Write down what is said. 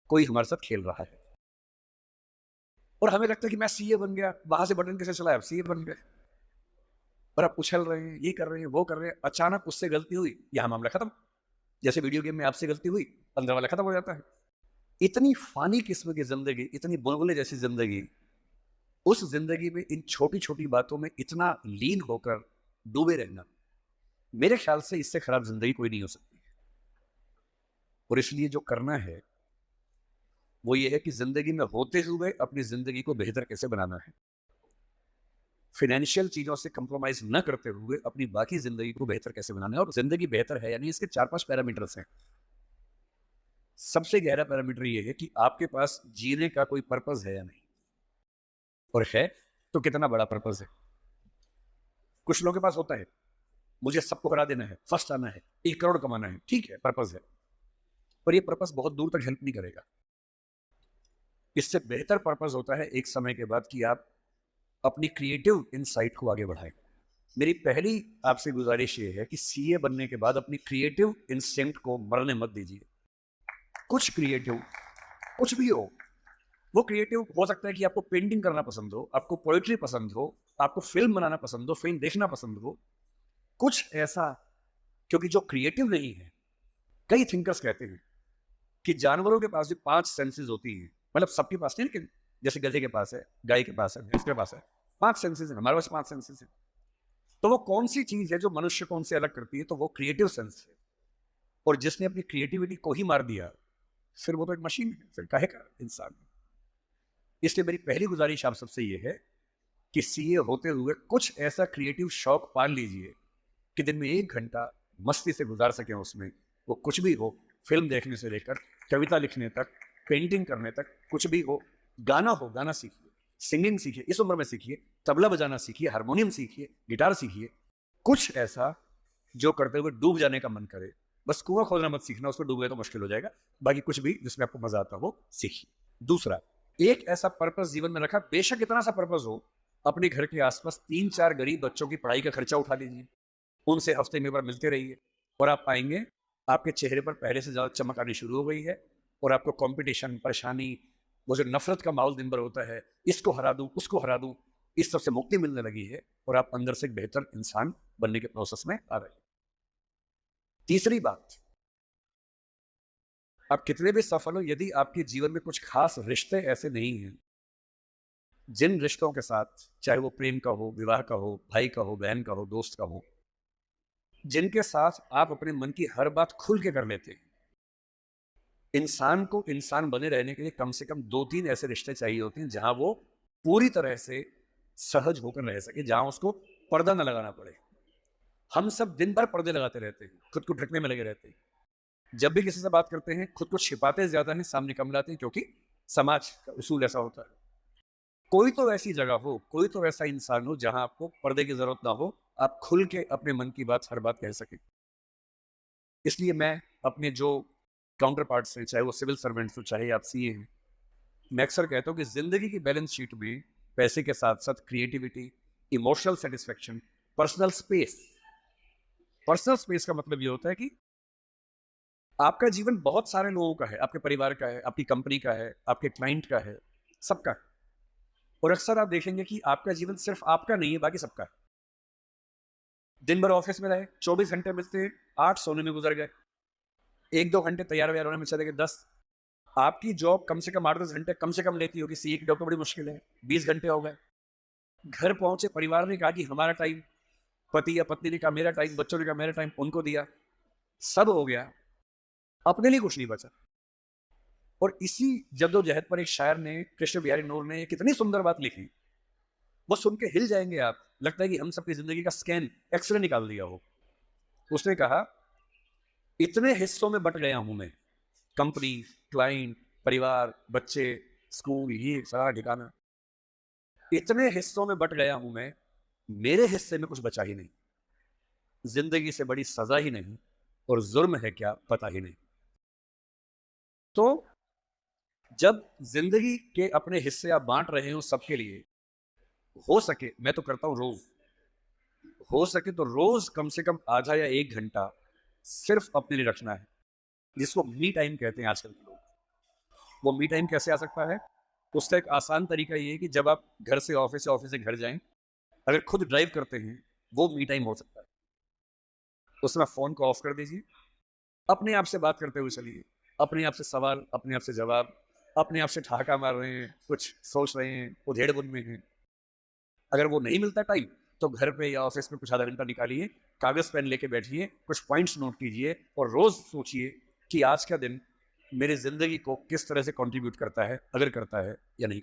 कोई हमारे साथ खेल रहा है और हमें लगता है कि मैं सीए बन गया, वहां से बटन कैसे चलाया, सीए बन गए और आप उछल रहे हैं, ये कर रहे हैं, वो कर रहे हैं, अचानक उससे गलती हुई, यहाँ मामला खत्म। जैसे वीडियो गेम में आपसे गलती हुई, अंदर वाला खत्म हो जाता है। इतनी फानी किस्म की जिंदगी, इतनी बुलबुले जैसी जिंदगी, उस जिंदगी में इन छोटी छोटी बातों में इतना लीन होकर डूबे रहना, मेरे ख्याल से इससे खराब जिंदगी कोई नहीं हो सकती। और इसलिए जो करना है वो ये है कि जिंदगी में होते हुए अपनी जिंदगी को बेहतर कैसे बनाना है, फाइनेंशियल चीजों से कंप्रोमाइज न करते हुए अपनी बाकी जिंदगी को बेहतर कैसे बनाना है। और जिंदगी बेहतर है यानी इसके 4-5 पैरामीटर्स हैं। सबसे गहरा पैरामीटर ये है कि आपके पास जीने का कोई पर्पस है या नहीं, और है तो कितना बड़ा पर्पस है। कुछ लोगों के पास होता है, मुझे सबको हरा देना है, फर्स्ट आना है, 1 करोड़ कमाना है, ठीक है, पर्पस है, पर ये पर्पस बहुत दूर तक हेल्प नहीं करेगा। इससे बेहतर पर्पस होता है एक समय के बाद कि आप अपनी क्रिएटिव इनसाइट को आगे बढ़ाएं। मेरी पहली आपसे गुजारिश ये है कि सीए बनने के बाद अपनी क्रिएटिव इंस्टिंक्ट को मरने मत दीजिए। कुछ क्रिएटिव, कुछ भी हो, वो क्रिएटिव हो सकता है कि आपको पेंटिंग करना पसंद हो, आपको पोएट्री पसंद हो, आपको फिल्म बनाना पसंद हो, फिल्म देखना पसंद हो, कुछ ऐसा। क्योंकि जो क्रिएटिव नहीं है, कई थिंकर्स कहते हैं कि जानवरों के पास भी 5 सेंसेस होती हैं, मतलब सबके पास नहीं, लेकिन जैसे गधे के पास है, गाय के पास है, भैंस के पास है, 5 सेंसेस है, हमारे पास 5 सेंसेस है। तो वो कौन सी चीज है जो मनुष्य को उनसे अलग करती है, तो वो क्रिएटिव सेंस है। और जिसने अपनी क्रिएटिविटी को ही मार दिया, फिर वो तो एक मशीन है, फिर काहे का इंसान। इसलिए मेरी पहली गुजारिश आप सबसे ये है कि सीए होते हुए कुछ ऐसा क्रिएटिव शौक पाल लीजिए कि दिन में 1 घंटा मस्ती से गुजार सकें उसमें। वो कुछ भी हो, फिल्म देखने से लेकर कविता लिखने तक, पेंटिंग करने तक, कुछ भी हो। गाना हो, गाना सीखिए, सिंगिंग सीखिए, इस उम्र में सीखिए, तबला बजाना सीखिए, हारमोनियम सीखिए, गिटार सीखिए। कुछ ऐसा जो करते हुए डूब जाने का मन करे। बस कुआं खोदना मत सीखना, उसमें डूब गए तो मुश्किल हो जाएगा। बाकी कुछ भी जिसमें आपको मजा आता हो सीखिए। दूसरा, एक ऐसा पर्पस जीवन में रखा, बेशक इतना सा पर्पस हो, अपने घर के आसपास 3-4 गरीब बच्चों की पढ़ाई का खर्चा उठा लीजिए, उनसे हफ्ते में एक बार मिलते रहिए, और आप पाएंगे आपके चेहरे पर पहले से ज्यादा चमक आनी शुरू हो गई है। और आपको कंपटीशन, परेशानी, वो जो नफरत का माहौल दिन भर होता है, इसको हरा दूं, उसको हरा दूं, इस सब से मुक्ति मिलने लगी है, और आप अंदर से एक बेहतर इंसान बनने के प्रोसेस में आ रहे हैं। तीसरी बात, आप कितने भी सफल हो, यदि आपके जीवन में कुछ खास रिश्ते ऐसे नहीं हैं, जिन रिश्तों के साथ, चाहे वो प्रेम का हो, विवाह का हो, भाई का हो, बहन का हो, दोस्त का हो, जिनके साथ आप अपने मन की हर बात खुल के कर लेते हैं। इंसान को इंसान बने रहने के लिए कम से कम 2-3 ऐसे रिश्ते चाहिए होते हैं जहां वो पूरी तरह से सहज होकर रह सके, जहां उसको पर्दा न लगाना पड़े। हम सब दिन भर पर्दे लगाते रहते हैं, खुद को ढकने में लगे रहते हैं। जब भी किसी से बात करते हैं, खुद को छिपाते ज्यादा हैं, सामने कम लाते हैं, क्योंकि समाज का उसूल ऐसा होता है। कोई तो ऐसी जगह हो, कोई तो ऐसा इंसान हो जहां आपको पर्दे की जरूरत ना हो, आप खुल के अपने मन की बात, हर बात कह सके। इसलिए मैं अपने जो काउंटर पार्ट्स हैं, चाहे वो सिविल सर्वेंट्स हो, चाहे आप सीए हैं, मैं अक्सर कहता हूँ कि जिंदगी की बैलेंस शीट में पैसे के साथ साथ creativity, emotional satisfaction, personal space. Personal space का मतलब ये होता है कि आपका जीवन बहुत सारे लोगों का है, आपके परिवार का है, आपकी कंपनी का है, आपके क्लाइंट का है, सबका है। और अक्सर आप देखेंगे कि आपका जीवन सिर्फ आपका नहीं है, बाकी सबका है। दिन भर ऑफिस में रहे, 24 घंटे मिलते हैं, 8 सोने में गुजर गए, 1-2 घंटे तैयार व्यार होने में चले गए, 10। आपकी जॉब कम से कम 8-10 घंटे कम से कम लेती होगी, सीए की जॉब तो बड़ी मुश्किल है, 20 घंटे हो गए। घर पहुंचे, परिवार ने कहा कि हमारा टाइम, पति या पत्नी ने कहा मेरा टाइम, बच्चों ने कहा मेरा टाइम, उनको दिया, सब हो गया, अपने लिए कुछ नहीं बचा। और इसी जद्दोजहद पर एक शायर ने, कृष्ण बिहारी नूर ने, कितनी सुंदर बात लिखी, वो सुन के हिल जाएंगे आप। लगता है कि हम सबकी जिंदगी का स्कैन, एक्सरे निकाल दिया हो। उसने कहा, इतने हिस्सों में बट गया हूं मैं, कंपनी, क्लाइंट, परिवार, बच्चे, स्कूल, ये सारा ठिकाना, इतने हिस्सों में बट गया हूं मैं, मेरे हिस्से में कुछ बचा ही नहीं। जिंदगी से बड़ी सजा ही नहीं, और जुर्म है क्या पता ही नहीं। तो जब जिंदगी के अपने हिस्से आप बांट रहे हो सबके लिए, हो सके, मैं तो करता हूं रोज, हो सके तो रोज कम से कम आधा या 1 घंटा सिर्फ अपने लिए रखना है, जिसको मी टाइम कहते हैं आजकल के लोग। वो मी टाइम कैसे आ सकता है? उसका एक आसान तरीका ये है कि जब आप घर से ऑफिस या ऑफिस से घर जाएं, अगर खुद ड्राइव करते हैं, वो मी टाइम हो सकता है। उसमें फ़ोन को ऑफ कर दीजिए, अपने आप से बात करते हुए चलिए, अपने आप से सवाल, अपने आप से जवाब, अपने आप से ठहाका मार रहे हैं, कुछ सोच रहे हैं, उधेड़-बुन में हैं। अगर वो नहीं मिलता टाइम, तो घर पे या ऑफिस में कुछ आधा घंटा निकालिए, कागज़ पेन लेके बैठिए, कुछ पॉइंट्स नोट कीजिए और रोज़ सोचिए कि आज का दिन मेरी ज़िंदगी को किस तरह से कंट्रीब्यूट करता है, अगर करता है या नहीं।